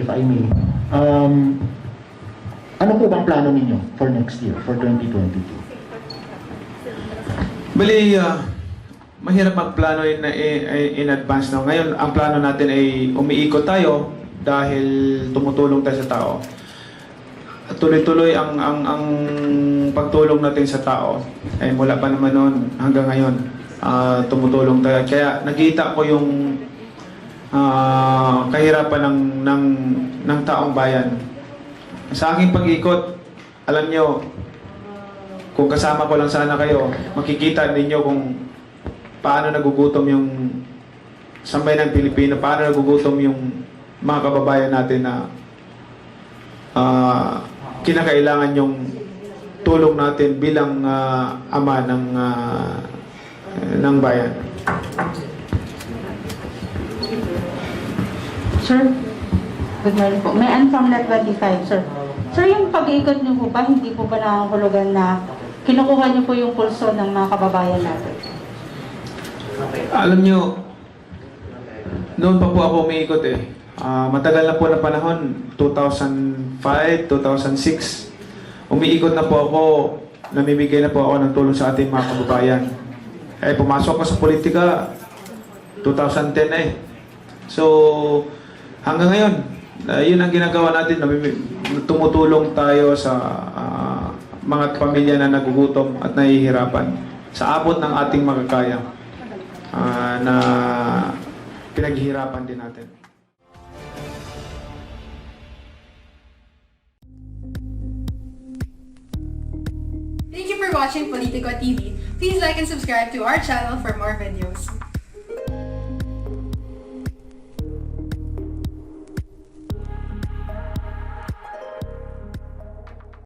if I may. Ano po bang plano ninyo for next year, for 2022? Bali, mahirap magplano in advance. No? Ngayon, ang plano natin ay umiikot tayo dahil tumutulong tayo sa tao. Tuloy-tuloy ang pagtulong natin sa tao ay mula pa naman noon hanggang ngayon tumutulong tayo. Kaya nakita ko yung kahirapan ng taong bayan. Sa aking pag-ikot, alam nyo, kung kasama ko lang sana kayo, makikita ninyo kung paano nagugutom yung sambayan ng Pilipino, paano nagugutom yung mga kababayan natin na kinakailangan yung tulong natin bilang ama ng bayan. Sir, good morning po. May Ann from Net 25, sir. Sir, yung pag-iikot niyo po ba, hindi po ba nakakahulugan na kinukuha niyo po yung pulso ng mga kababayan natin? Alam nyo, noon pa po ako umiikot eh. Matagal na po na panahon, 2005, 2006. Umiikot na po ako, namimigay na po ako ng tulong sa ating mga kababayan. Eh, pumasok ko sa politika, 2010 na eh. So, hanggang ngayon, yun ang ginagawa natin, tumutulong tayo sa mga pamilya na nagugutom at nahihirapan sa abot ng ating makakaya na pinaghihirapan din natin. Thank you for watching Politico TV. Please like and subscribe to our channel for more videos.